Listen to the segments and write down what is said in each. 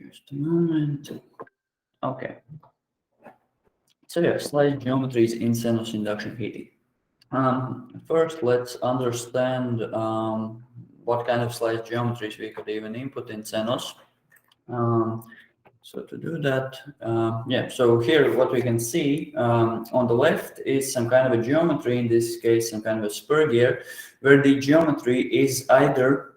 Just a moment. Okay. So yeah, slice geometries in CENOS induction heating. First, let's understand what kind of slice geometries we could even input in CENOS. So to do that, so here what we can see on the left is some kind of a geometry, in this case some kind of a spur gear, where the geometry is either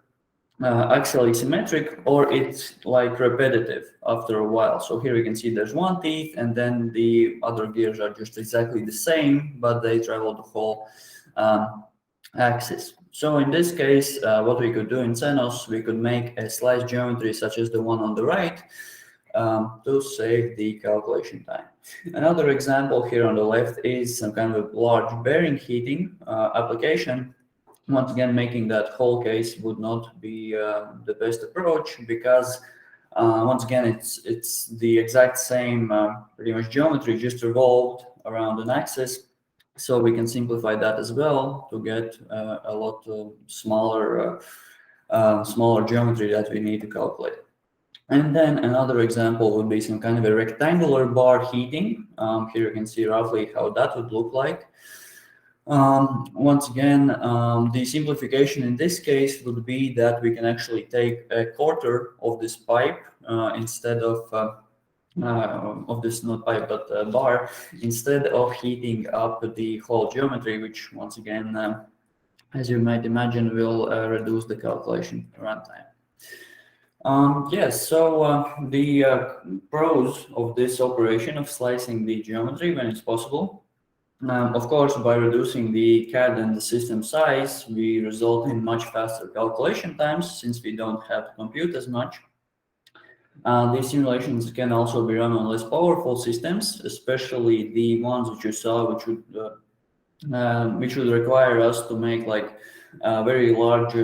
axially symmetric or it's like repetitive after a while. So here we can see there's one teeth and then the other gears are just exactly the same, but they travel the whole axis. So in this case, what we could do in CENOS, we could make a slice geometry such as the one on the right to save the calculation time. Another example here on the left is some kind of large bearing heating application. Once again, making that whole case would not be the best approach, because once again, it's the exact same pretty much geometry, just revolved around an axis. So we can simplify that as well to get a lot smaller geometry that we need to calculate. And then another example would be some kind of a rectangular bar heating. Here you can see roughly how that would look like. Once again, the simplification in this case would be that we can actually take a quarter of this pipe instead of this, not pipe, but bar, instead of heating up the whole geometry, which once again, as you might imagine, will reduce the calculation runtime. Yes, so the pros of this operation of slicing the geometry when it's possible. Of course, by reducing the CAD and the system size, we result in much faster calculation times since we don't have to compute as much. These simulations can also be run on less powerful systems, especially the ones which you saw, which would require us to make like very large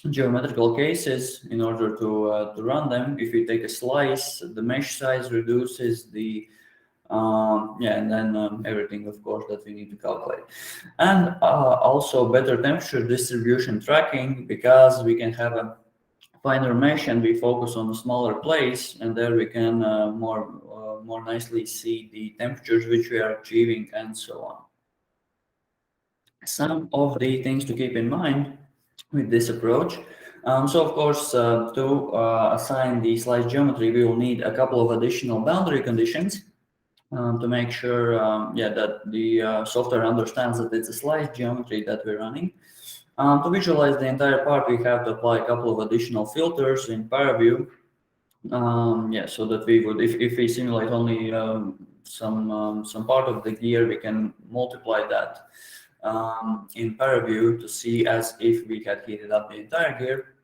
geometrical cases in order to run them. If we take a slice, the mesh size reduces the and then everything, of course, that we need to calculate. And also better temperature distribution tracking, because we can have a finer mesh and we focus on a smaller place, and there we can more nicely see the temperatures which we are achieving and so on. Some of the things to keep in mind with this approach. So of course, to assign the slice geometry, we will need a couple of additional boundary conditions. To make sure that the software understands that it's a slice geometry that we're running. To visualize the entire part, we have to apply a couple of additional filters in ParaView. So that we would, if we simulate only some part of the gear, we can multiply that in ParaView to see as if we had heated up the entire gear.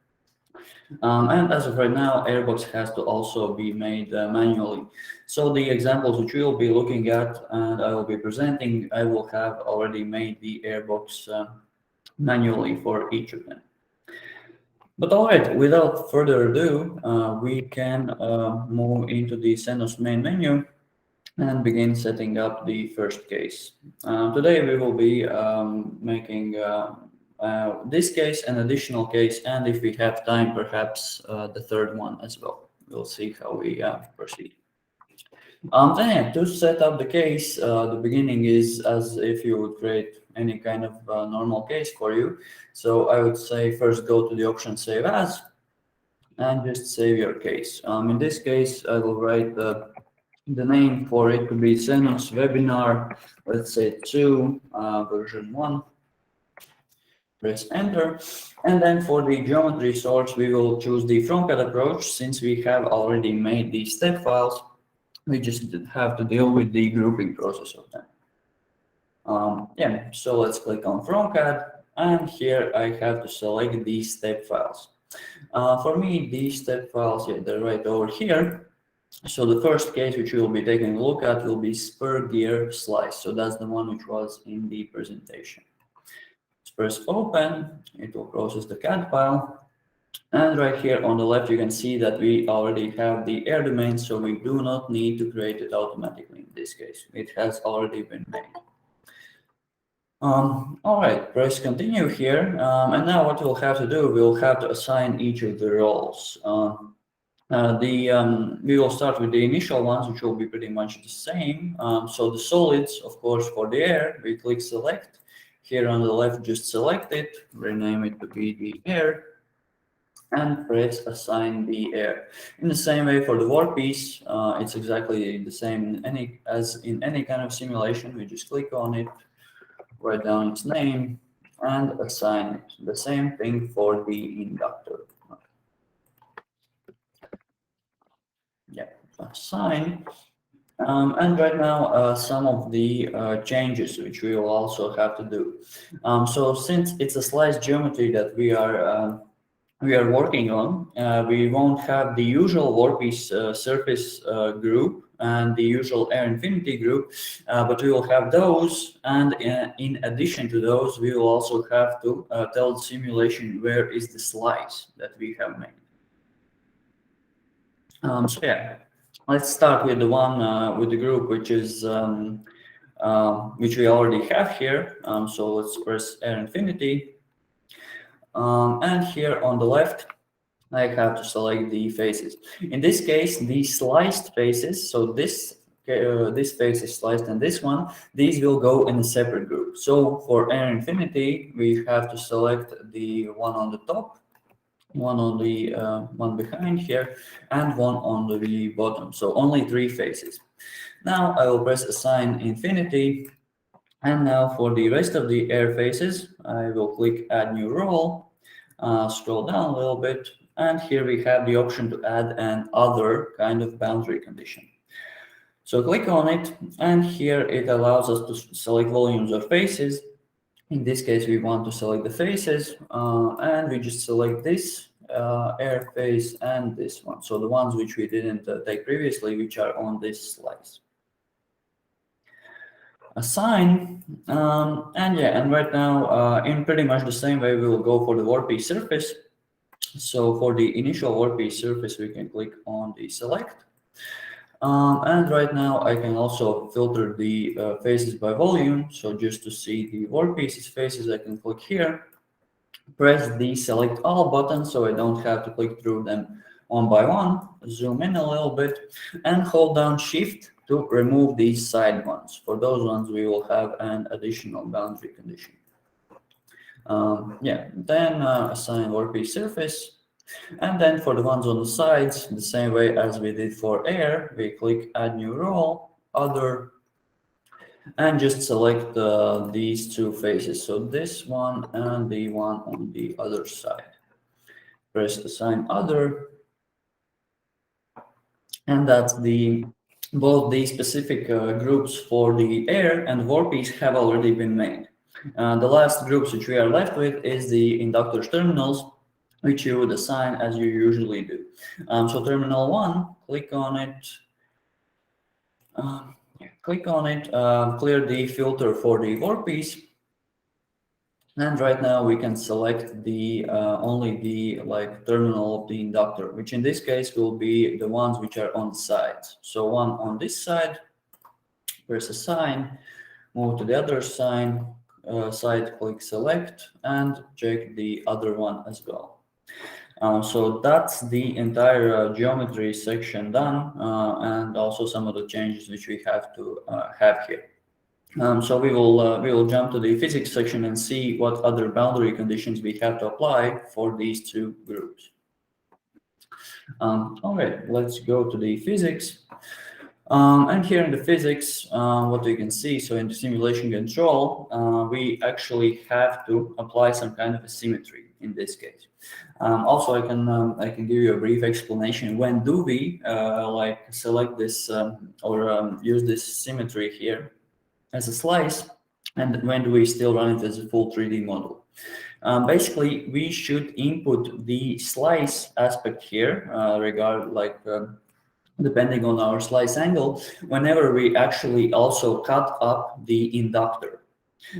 And as of right now, airbox has to also be made manually. So the examples which we will be looking at and I will be presenting, I will have already made the airbox manually for each of them. But all right, without further ado, we can move into the CENOS main menu and begin setting up the first case. Today we will be making this case, an additional case, and if we have time, perhaps the third one as well. We'll see how we proceed. Then to set up the case, the beginning is as if you would create any kind of normal case for you. So I would say first go to the option Save As and just save your case. In this case, I will write the name for it to be CENOS webinar, let's say 2 version 1. Press enter, and then for the geometry source we will choose the FromCAD approach. Since we have already made the step files, we just have to deal with the grouping process of them. So let's click on FromCAD, and here I have to select these step files. For me, these step files, they're right over here. So the first case which we will be taking a look at will be Spur gear slice. So that's the one which was in the presentation. Press open, it will process the CAD file, and right here on the left you can see that we already have the air domain, so we do not need to create it automatically in this case. It has already been made. All right, press continue here, and now what we'll have to do, we'll have to assign each of the roles. We will start with the initial ones, which will be pretty much the same. So the solids, of course, for the air, we click select. Here on the left, just select it, rename it to be the air, and press assign the air. In the same way for the workpiece, it's exactly the same as in any kind of simulation. We just click on it, write down its name, and assign it. The same thing for the inductor. Yeah, assign. And right now, some of the changes which we will also have to do. So since it's a sliced geometry that we are working on, we won't have the usual workpiece surface group and the usual air infinity group, but we will have those. And in addition to those, we will also have to tell the simulation where is the slice that we have made. So yeah, let's start with the one with the group which is which we already have here. So let's press air infinity, and here on the left I have to select the faces. In this case, the sliced faces, so this face is sliced and this one, these will go in a separate group. So for air infinity, we have to select the one on the top, one on the one behind here, and one on the bottom. So only 3 faces. Now I will press assign infinity, and now for the rest of the air faces, I will click add new role, scroll down a little bit, and here we have the option to add an other kind of boundary condition. So click on it, and here it allows us to select volumes or faces. In this case, we want to select the faces, and we just select this air face and this one. So the ones which we didn't take previously, which are on this slice. Assign, and right now, in pretty much the same way, we will go for the workpiece surface. So for the initial workpiece surface, we can click on the select. And right now I can also filter the faces by volume. So just to see the workpieces faces, I can click here, press the select all button so I don't have to click through them one by one, zoom in a little bit, and hold down shift to remove these side ones. For those ones, we will have an additional boundary condition. Then assign workpiece surface. And then for the ones on the sides, the same way as we did for air, we click add new role, other, and just select these 2 faces. So this one and the one on the other side. Press assign other, and that's both the specific groups for the air and workpiece have already been made. The last groups which we are left with is the inductors terminals, which you would assign as you usually do. So terminal 1, click on it. Clear the filter for the workpiece. And right now we can select the only the terminal of the inductor, which in this case will be the ones which are on the sides. So one on this side, press assign, move to the other side, click select, and check the other one as well. So that's the entire geometry section done, and also some of the changes which we have to have here. So we will jump to the physics section and see what other boundary conditions we have to apply for these 2 groups. All right, let's go to the physics. And here in the physics, what we can see, so in the simulation control, we actually have to apply some kind of a symmetry in this case. Also, I can give you a brief explanation. When do we select this or use this symmetry here as a slice, and when do we still run it as a full 3D model? Basically, we should input the slice aspect here, depending on our slice angle, whenever we actually also cut up the inductor.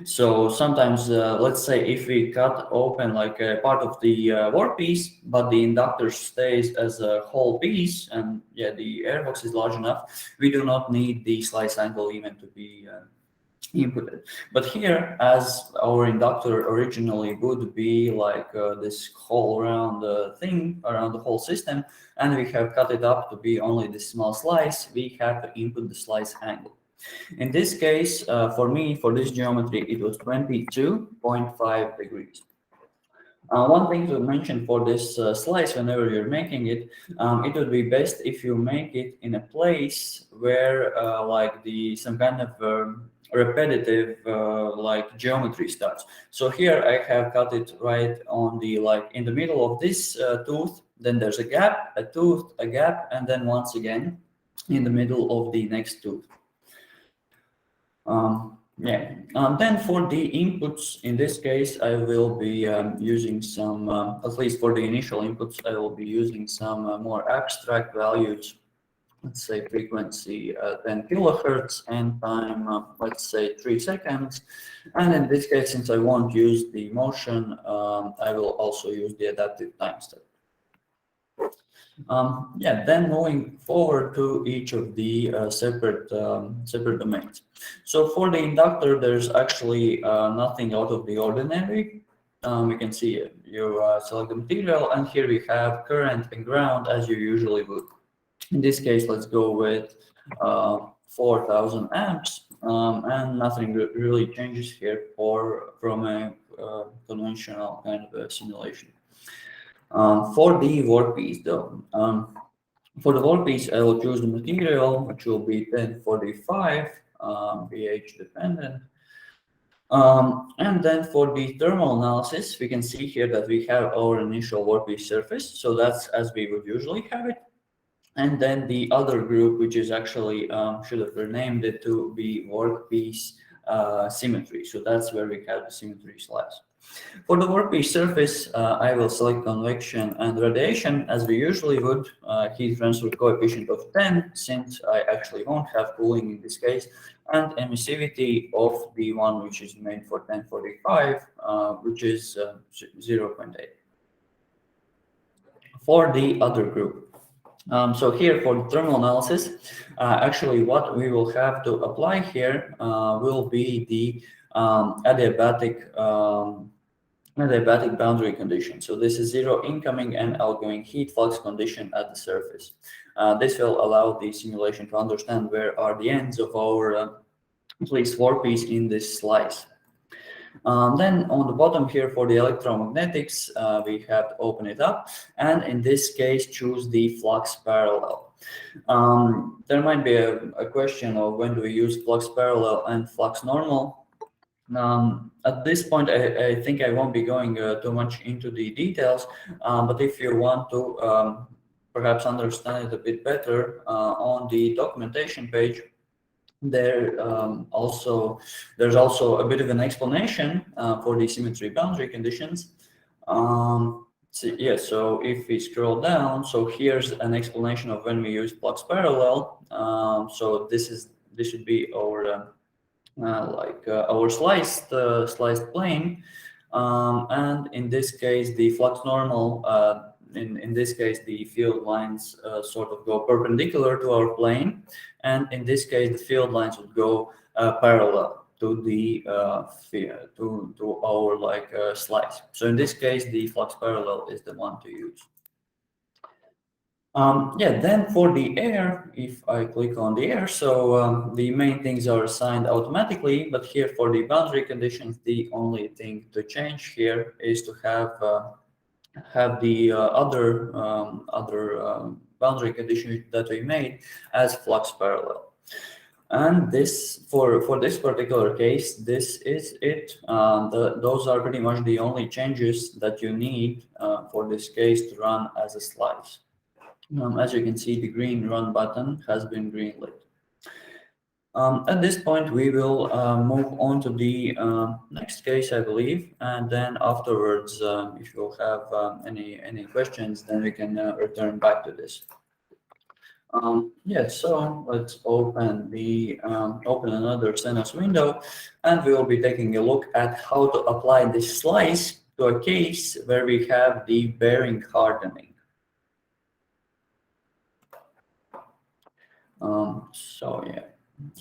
So sometimes, let's say if we cut open like a part of the workpiece, but the inductor stays as a whole piece, and yeah, the airbox is large enough, we do not need the slice angle even to be inputted. But here, as our inductor originally would be like this whole round thing around the whole system, and we have cut it up to be only this small slice, we have to input the slice angle. In this case, for me, for this geometry, it was 22.5 degrees. One thing to mention for this slice, whenever you're making it, it would be best if you make it in a place where like some kind of repetitive like geometry starts. So here I have cut it right on the like in the middle of this tooth. Then there's a gap, a tooth, a gap, and then once again in the middle of the next tooth. Then for the inputs, in this case, I will be using some, at least for the initial inputs, I will be using some more abstract values. Let's say frequency 10 kilohertz and time, let's say 3 seconds. And in this case, since I won't use the motion, I will also use the adaptive time step. Then moving forward to each of the separate domains. So for the inductor, there's actually nothing out of the ordinary. We can see you select the material, and here we have current and ground as you usually would. In this case, let's go with 4,000 amps, and nothing really changes here from a conventional kind of a simulation. For the workpiece though, for the workpiece, I will choose the material, which will be 1045, pH dependent. And then for the thermal analysis, we can see here that we have our initial workpiece surface. So that's as we would usually have it. And then the other group, which is actually, should have renamed it to be workpiece symmetry. So that's where we have the symmetry slice. For the workpiece surface, I will select convection and radiation as we usually would, heat transfer coefficient of 10, since I actually won't have cooling in this case, and emissivity of the one which is made for 1045, which is 0.8. For the other group, so here for the thermal analysis, actually what we will have to apply here will be the adiabatic boundary condition. So this is zero incoming and outgoing heat flux condition at the surface. This will allow the simulation to understand where are the ends of our at least workpiece in this slice. Then on the bottom here for the electromagnetics, we have to open it up, and in this case choose the flux parallel. There might be a question of when do we use flux parallel and flux normal. At this point, I think I won't be going too much into the details, but if you want to perhaps understand it a bit better, on the documentation page, there's also a bit of an explanation for the symmetry boundary conditions. So if we scroll down, so here's an explanation of when we use flux parallel. So this should be our our sliced plane, and in this case the flux normal, in this case the field lines sort of go perpendicular to our plane, and in this case the field lines would go parallel to the to our slice. So in this case the flux parallel is the one to use. Then for the air, if I click on the air, so the main things are assigned automatically, but here for the boundary conditions, the only thing to change here is to have the other boundary condition that we made as flux parallel. And this for this particular case, this is it. Those are pretty much the only changes that you need for this case to run as a slice. As you can see, the green run button has been greenlit. At this point, we will move on to the next case, I believe, and then afterwards, if you have any questions, then we can return back to this. So let's open another CENOS window, and we will be taking a look at how to apply this slice to a case where we have the bearing hardening.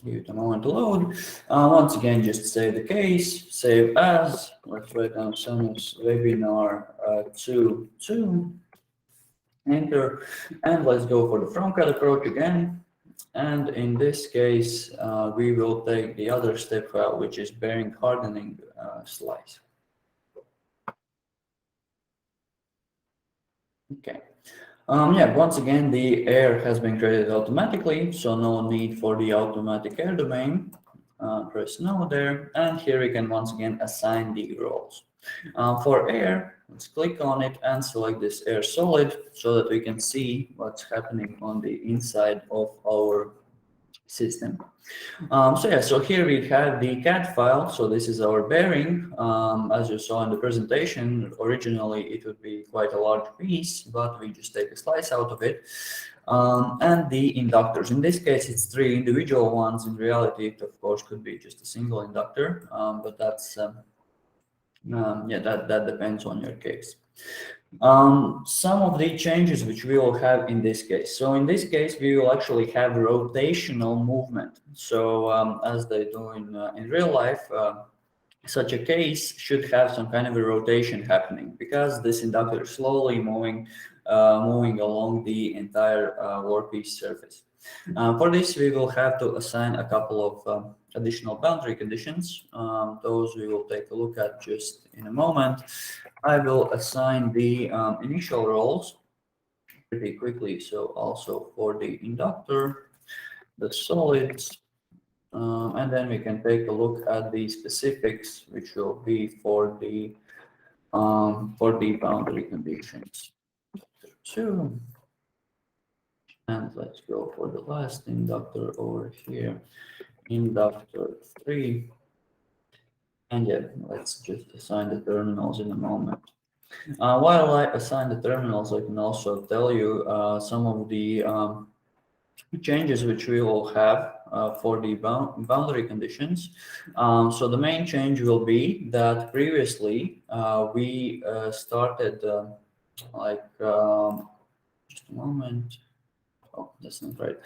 Give it a moment to load. Once again, just save the case, save as. Let's write down CENOS webinar 2.2. Enter, and let's go for the FromCAD approach again. And in this case, we will take the other step file, which is bearing hardening slice. Okay. Yeah, once again, the air has been created automatically, so no need for the automatic air domain. Press no there, and here we can once again assign the roles. For air, let's click on it and select this air solid so that we can see what's happening on the inside of our system. So yeah, so here we have the CAD file. So this is our bearing. As you saw in the presentation, originally it would be quite a large piece, but we just take a slice out of it. And the inductors. In this case, it's 3 individual ones. In reality, it of course could be just a single inductor, but that's yeah, that depends on your case. Some of the changes which we will have in this case. So in this case, we will actually have rotational movement. So as they do in real life, such a case should have some kind of a rotation happening because this inductor is slowly moving along the entire workpiece surface. For this, we will have to assign a couple of additional boundary conditions. Those we will take a look at just in a moment. I will assign the initial roles pretty quickly. So also for the inductor, the solids, and then we can take a look at the specifics, which will be for the boundary conditions. 2. And let's go for the last inductor over here, inductor 3. And yeah, let's just assign the terminals in a moment. While I assign the terminals, I can also tell you some of the changes which we will have for the boundary conditions. So the main change will be that previously we started just a moment. Oh, that's not right.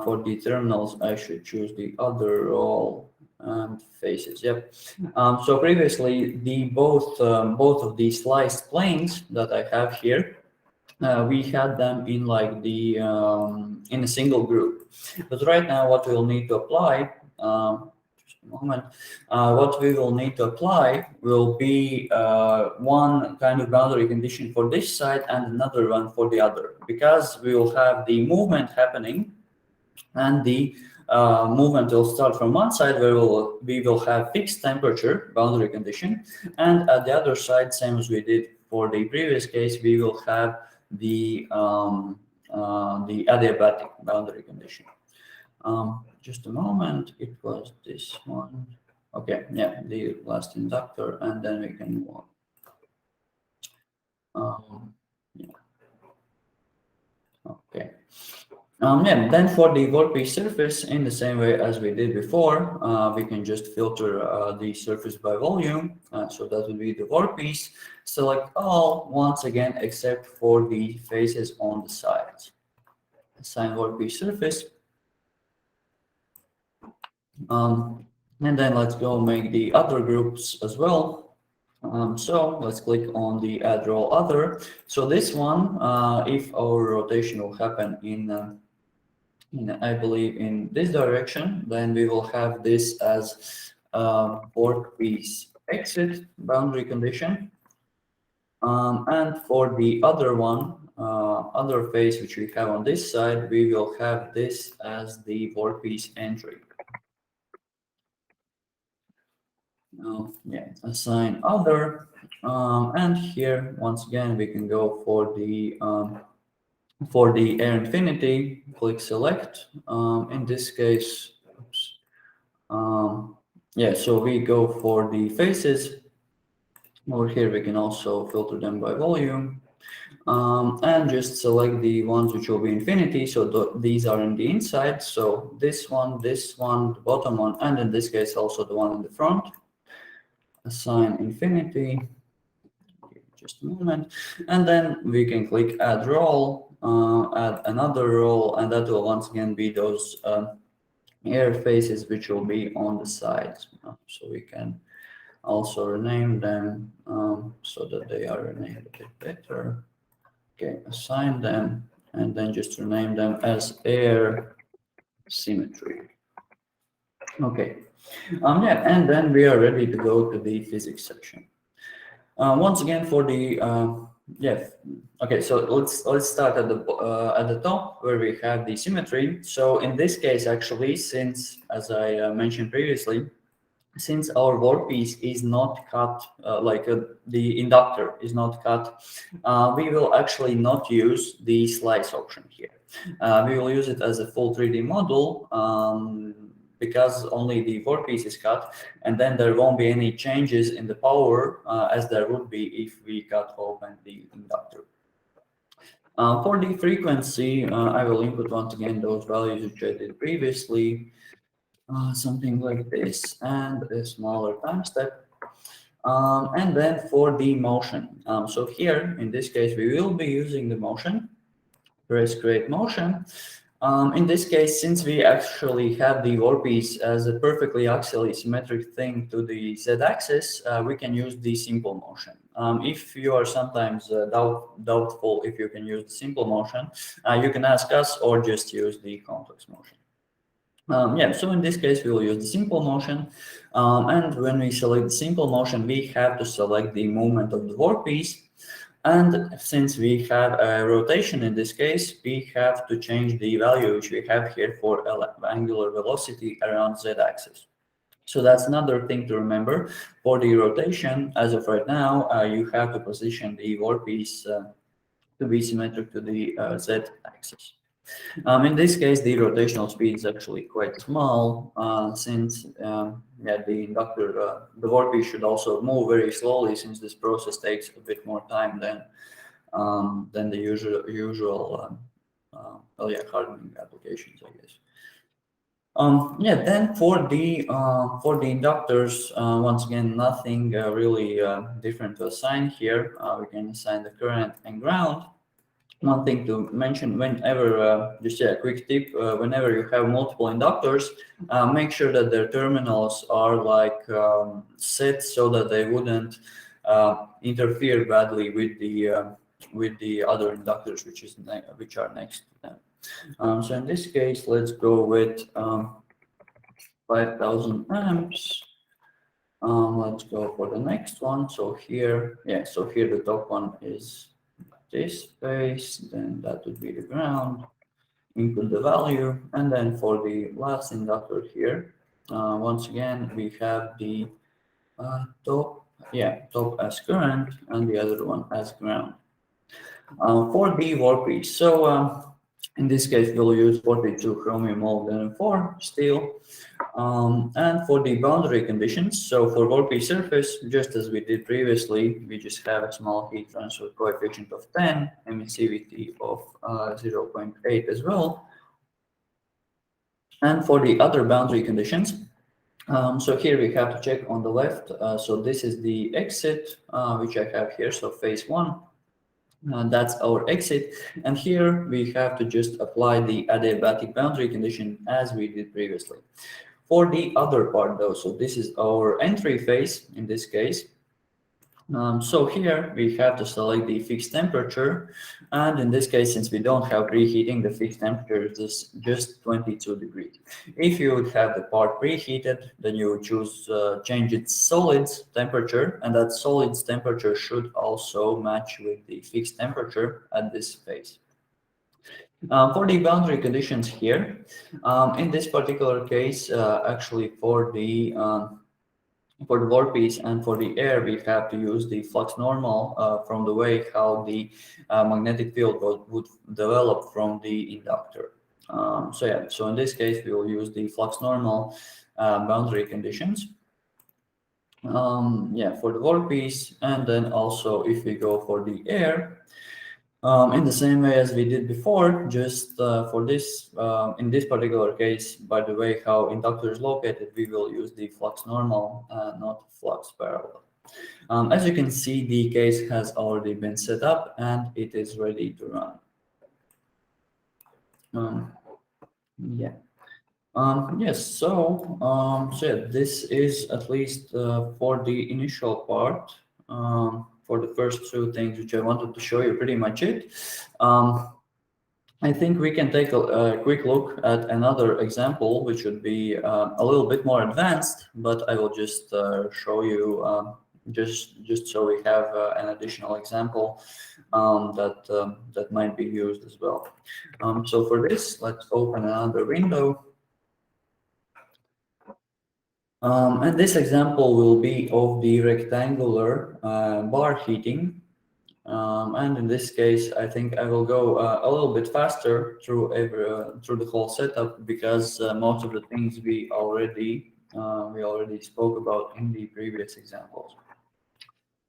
For the terminals, I should choose the other role and faces. Yep. So previously, the both of these sliced planes that I have here, we had them in like the in a single group. But right now, what we'll need to apply. Just a moment. What we will need to apply will be one kind of boundary condition for this side and another one for the other, because we will have the movement happening, and the movement will start from one side where we will have fixed temperature boundary condition, and at the other side, same as we did for the previous case, we will have the adiabatic boundary condition. Just a moment, it was this one. Okay, yeah, the last inductor, and then we can move on. Yeah. Okay. Yeah, then for the workpiece surface, in the same way as we did before, we can just filter the surface by volume. So that would be the workpiece. Select all once again, except for the faces on the sides. Assign workpiece surface. And then let's go make the other groups as well. So let's click on the add role other. So this one, if our rotation will happen in I believe in this direction, then we will have this as workpiece exit boundary condition. And for the other one, other face which we have on this side, we will have this as the workpiece entry. Yeah, assign other, and here once again we can go for the air infinity. Click select. In this case, oops. Yeah, so we go for the faces. Over here we can also filter them by volume, and just select the ones which will be infinity. So these are in the inside. So this one, the bottom one, and in this case also the one in the front. Assign infinity. Just a moment, and then we can click add role, add another role, and that will once again be those air faces which will be on the sides. So we can also rename them so that they are renamed a bit better. Okay, assign them and then just rename them as air symmetry. Okay, yeah, and then we are ready to go to the physics section. Once again for the yeah, okay, so let's start at the top where we have the symmetry. So in this case, actually, since as I mentioned previously, since our workpiece is not cut, the inductor is not cut, we will actually not use the slice option here. We will use it as a full 3D model because only the workpiece is cut, and then there won't be any changes in the power as there would be if we cut open the inductor. For the frequency, I will input once again those values which I did previously. Something like this, and a smaller time step. And then for the motion. So here, in this case, we will be using the motion. Press create motion. In this case, since we actually have the workpiece as a perfectly axially symmetric thing to the z-axis, we can use the simple motion. If you are sometimes doubtful if you can use the simple motion, you can ask us or just use the complex motion. Yeah, so in this case, we will use the simple motion. And when we select the simple motion, we have to select the movement of the workpiece. And since we have a rotation in this case, we have to change the value which we have here for angular velocity around z-axis. So that's another thing to remember. For the rotation, as of right now, you have to position the workpiece to be symmetric to the z-axis. In this case, the rotational speed is actually quite small, since yeah, the workpiece should also move very slowly, since this process takes a bit more time than the usual well, yeah, hardening applications, I guess. Yeah, then for the inductors, once again, nothing really different to assign here. We can assign the current and ground. One thing to mention, whenever, just a quick tip, whenever you have multiple inductors, make sure that their terminals are like set so that they wouldn't interfere badly with the other inductors which are next to them. So in this case, let's go with 5,000 amps. Let's go for the next one. So here, yeah, so here the top one is this space, then that would be the ground, input the value, and then for the last inductor here, once again, we have the top as current and the other one as ground. For the workpiece, so in this case, we'll use 42 chromium molybdenum 4 steel. And for the boundary conditions, so for workpiece surface, just as we did previously, we just have a small heat transfer coefficient of 10, emissivity of 0.8 as well. And for the other boundary conditions, so here we have to check on the left. So this is the exit, which I have here, so phase 1. That's our exit, and here we have to just apply the adiabatic boundary condition as we did previously. For the other part though, so this is our entry phase in this case. So here we have to select the fixed temperature, and in this case, since we don't have preheating, the fixed temperature is just 22 degrees. If you would have the part preheated, then you would choose change its solids temperature, and that solids temperature should also match with the fixed temperature at this phase. For the boundary conditions here, in this particular case, actually for the workpiece and for the air, we have to use the flux normal from the way how the magnetic field would develop from the inductor. So yeah, so in this case, we will use the flux normal boundary conditions. Yeah, for the workpiece, and then also if we go for the air, in the same way as we did before, just for this, in this particular case, by the way how inductor is located, we will use the flux normal, not flux parallel. As you can see, the case has already been set up and it is ready to run. Yeah. Yes, so yeah, this is at least for the initial part. For the first two things which I wanted to show you, pretty much it. Um, I think we can take a quick look at another example, which would be a little bit more advanced, but I will just show you just so we have an additional example that might be used as well. So for this, let's open another window. And this example will be of the rectangular bar heating. And in this case, I think I will go a little bit faster through the whole setup because most of the things we already spoke about in the previous examples.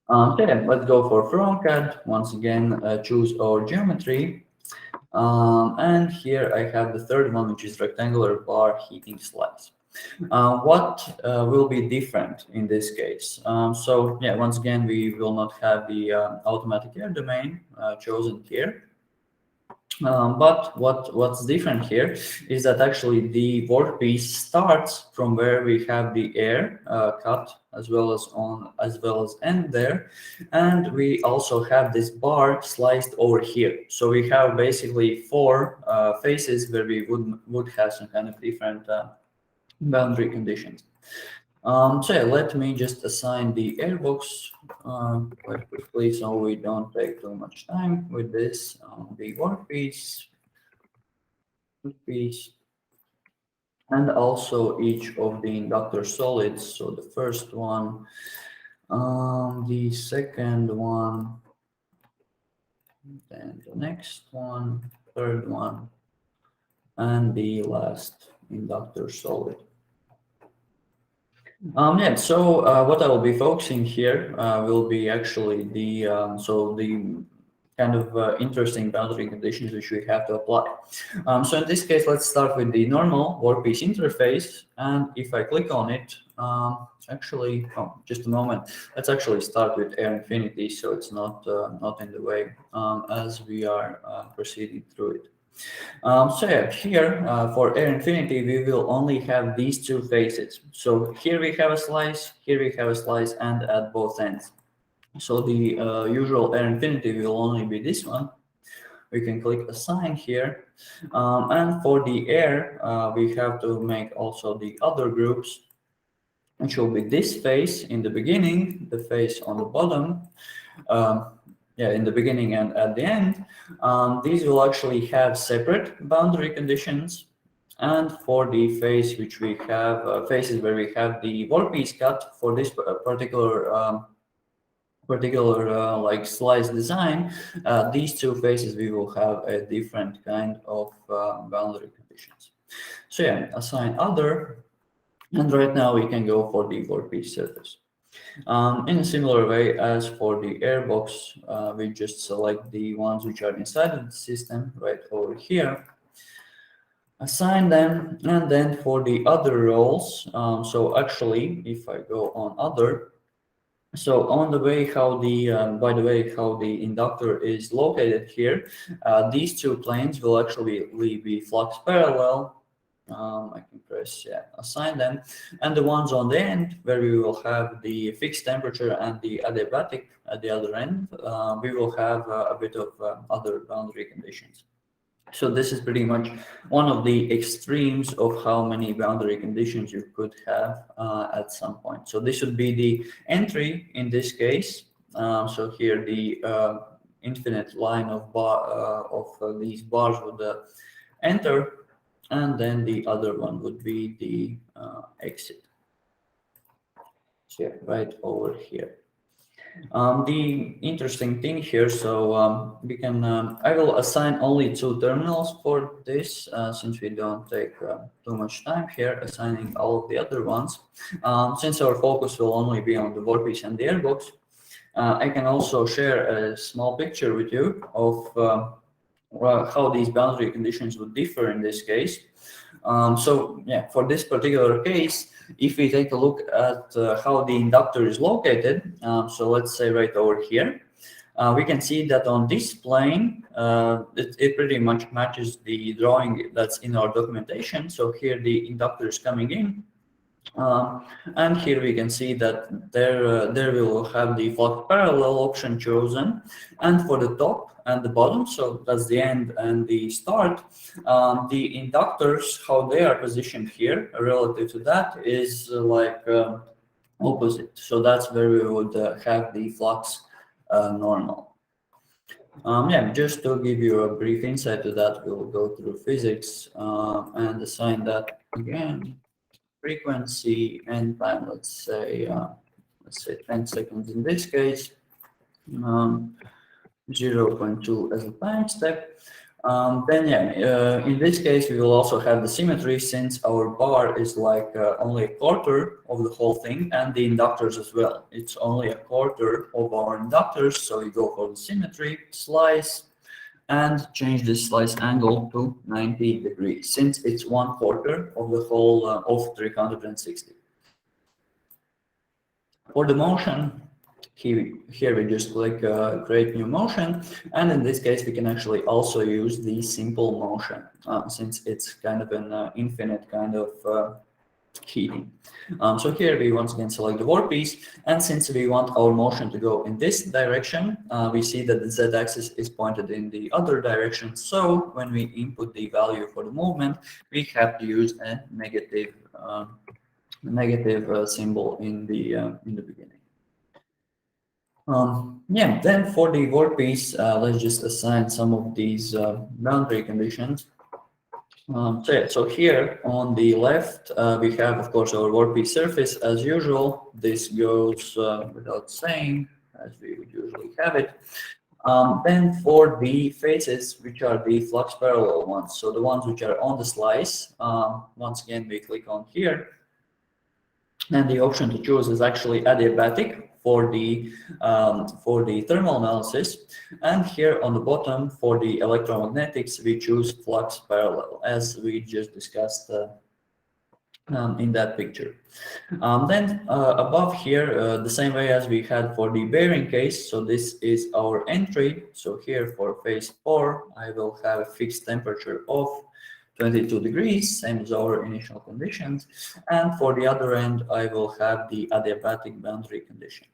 Okay, let's go for FromCAD. Once again, choose our geometry. And here I have the third one, which is rectangular bar heating slice. What will be different in this case? So yeah, once again, we will not have the automatic air domain chosen here. But what's different here is that actually the workpiece starts from where we have the air cut as well as end there, and we also have this bar sliced over here. So we have basically four faces where we would have some kind of different boundary conditions. So yeah, let me just assign the airbox quite quickly so we don't take too much time with this. The workpiece, and also each of the inductor solids. So the first one, the second one, then the next one, third one, and the last inductor solid. Yeah, so what I will be focusing here will be actually the kind of interesting boundary conditions which we have to apply. So in this case, let's start with the normal workpiece interface. And if I click on it, just a moment. Let's actually start with Air Infinity so it's not in the way as we are proceeding through it. So yeah, here for Air Infinity, we will only have these two faces. So here we have a slice, here we have a slice, and at both ends. So the usual Air Infinity will only be this one. We can click assign here. And for the air, we have to make also the other groups, which will be this face in the beginning, the face on the bottom, in the beginning and at the end. These will actually have separate boundary conditions. And for the face which we have, faces where we have the workpiece cut for this particular like slice design, these two faces we will have a different kind of boundary conditions. So yeah, assign other, and right now we can go for the workpiece surface. In a similar way as for the airbox, we just select the ones which are inside of the system right over here, assign them, and then for the other roles, so actually if I go on other, so on the way how the by the way how the inductor is located here, these two planes will actually be flux parallel. I can press assign them, and the ones on the end where we will have the fixed temperature and the adiabatic at the other end, we will have a bit of other boundary conditions. So this is pretty much one of the extremes of how many boundary conditions you could have at some point. So this would be the entry in this case. So here the infinite line of these bars would enter, and then the other one would be the exit. So yeah, right over here. The interesting thing here, so we can, I will assign only two terminals for this, since we don't take too much time here assigning all of the other ones. Since our focus will only be on the workpiece and the airbox, I can also share a small picture with you of how these boundary conditions would differ in this case. So yeah, for this particular case, if we take a look at how the inductor is located, so let's say right over here, we can see that on this plane, it pretty much matches the drawing that's in our documentation. So here the inductor is coming in. And here we can see that there we will have the flux parallel option chosen, and for the top and the bottom, so that's the end and the start, the inductors, how they are positioned here relative to that is opposite. So that's where we would have the flux normal. Yeah, just to give you a brief insight to that, we'll go through physics and assign that again. Frequency and time, let's say 10 seconds in this case, 0.2 as a time step. Then yeah, in this case we will also have the symmetry, since our bar is like only a quarter of the whole thing, and the inductors as well. It's only a quarter of our inductors, so we go for the symmetry, slice, and change this slice angle to 90 degrees, since it's 1/4 of the whole of 360. For the motion, here we just click create new motion, and in this case we can actually also use the simple motion, since it's kind of an infinite kind of heating. So here we once again select the workpiece, and since we want our motion to go in this direction, we see that the z-axis is pointed in the other direction. So when we input the value for the movement, we have to use a negative symbol in the beginning. Yeah, then for the workpiece, let's just assign some of these boundary conditions. So here on the left, we have, of course, our workpiece surface as usual. This goes without saying, as we would usually have it. Then for the faces, which are the flux parallel ones, so the ones which are on the slice, once again, we click on here. And the option to choose is actually adiabatic for the thermal analysis, and here on the bottom for the electromagnetics we choose flux parallel, as we just discussed in that picture. Then above here, the same way as we had for the bearing case, so this is our entry. So here for phase 4, I will have a fixed temperature of 22 degrees, same as our initial conditions. And for the other end, I will have the adiabatic boundary condition.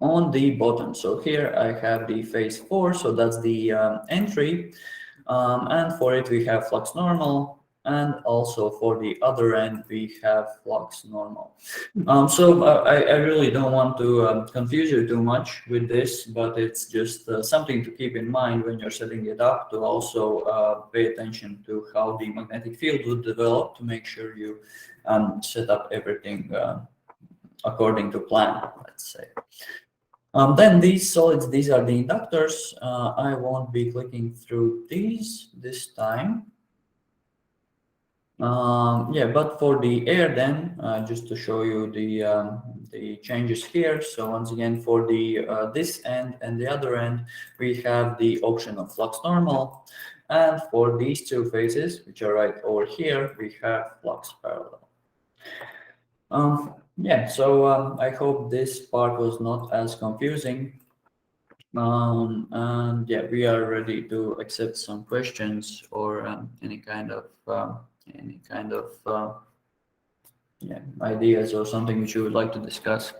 On the bottom, so here I have the phase 4, so that's the entry. And for it, we have flux normal. And also for the other end, we have flux normal. So I really don't want to confuse you too much with this, but it's just something to keep in mind when you're setting it up, to also pay attention to how the magnetic field would develop, to make sure you set up everything according to plan, let's say. Then these solids, these are the inductors. I won't be clicking through these this time. Yeah, but for the air then, just to show you the changes here. So once again, for the this end and the other end, we have the option of flux normal, and for these two phases, which are right over here, we have flux parallel. Yeah, so I hope this part was not as confusing. And yeah, we are ready to accept some questions or any kind of yeah, ideas or something which you would like to discuss.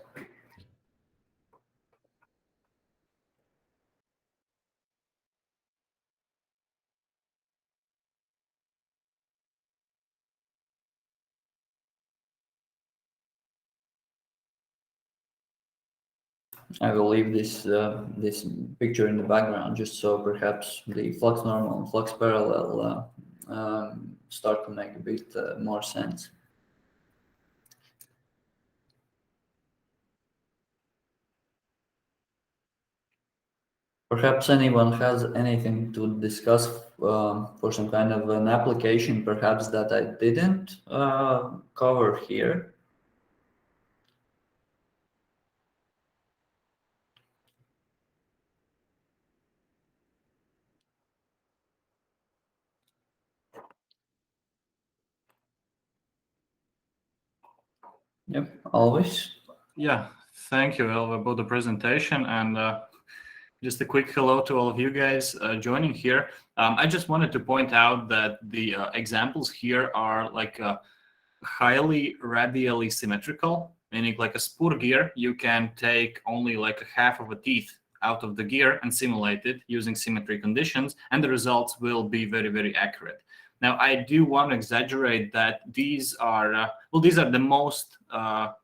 I will leave this picture in the background just so perhaps the flux normal and flux parallel start to make a bit more sense. Perhaps anyone has anything to discuss for some kind of an application, perhaps that I didn't cover here. Yep, always. Yeah, thank you, Elva, about the presentation. And just a quick hello to all of you guys joining here. I just wanted to point out that the examples here are like highly radially symmetrical, meaning like a Spur gear, you can take only like a half of a teeth out of the gear and simulate it using symmetry conditions, and the results will be very, very accurate. Now, I do want to exaggerate that these are, these are the most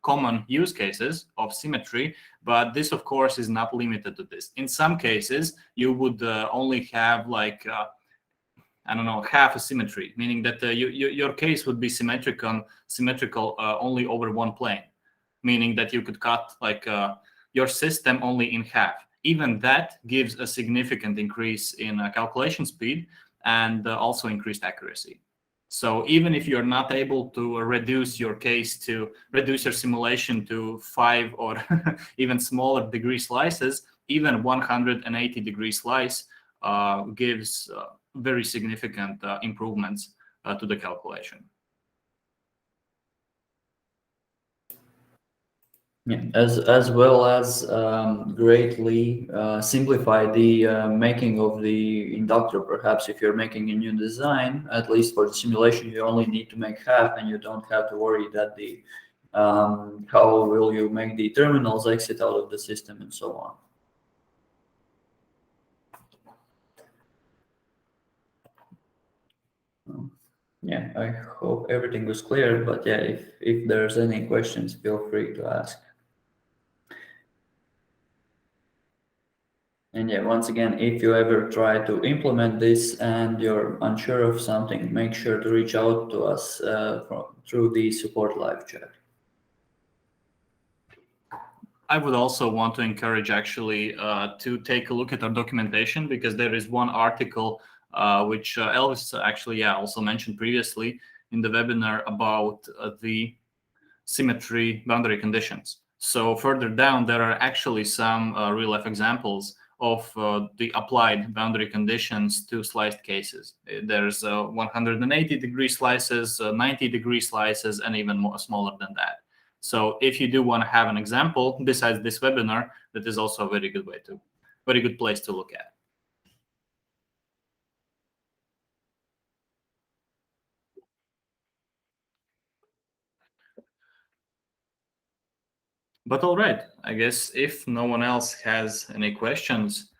common use cases of symmetry, but this, of course, is not limited to this. In some cases, you would only have like, I don't know, half a symmetry, meaning that your case would be symmetrical only over one plane, meaning that you could cut like your system only in half. Even that gives a significant increase in calculation speed and also increased accuracy. So even if you're not able to reduce your simulation to 5 or even smaller degree slices, even 180 degree slice gives very significant improvements to the calculation. Yeah, as well as greatly simplify the making of the inductor. Perhaps if you're making a new design, at least for the simulation, you only need to make half, and you don't have to worry that the how will you make the terminals exit out of the system and so on. Yeah, I hope everything was clear. But yeah, if there's any questions, feel free to ask. And yeah, once again, if you ever try to implement this and you're unsure of something, make sure to reach out to us through the support live chat. I would also want to encourage actually to take a look at our documentation, because there is one article which Elvis actually also mentioned previously in the webinar about the symmetry boundary conditions. So further down, there are actually some real-life examples of the applied boundary conditions to sliced cases. There's 180-degree slices, 90-degree slices, and even more smaller than that. So if you do want to have an example besides this webinar, that is also a very good place to look at. But all right, I guess if no one else has any questions,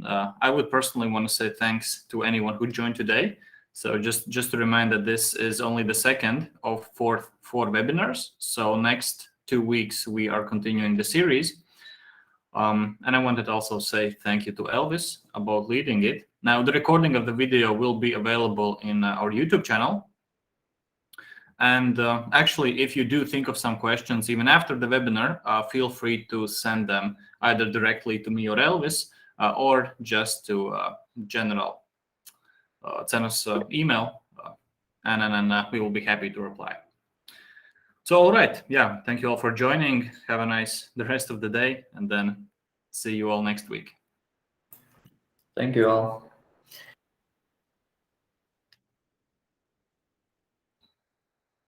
I would personally want to say thanks to anyone who joined today. So just to remind that this is only the second of four webinars. So next 2 weeks, we are continuing the series. And I wanted to also say thank you to Elvis about leading it. Now, the recording of the video will be available in our YouTube channel. And actually, if you do think of some questions, even after the webinar, feel free to send them either directly to me or Elvis, or just to general CENOS email, and then we will be happy to reply. So, all right. Yeah, thank you all for joining. Have the rest of the day, and then see you all next week. Thank you all.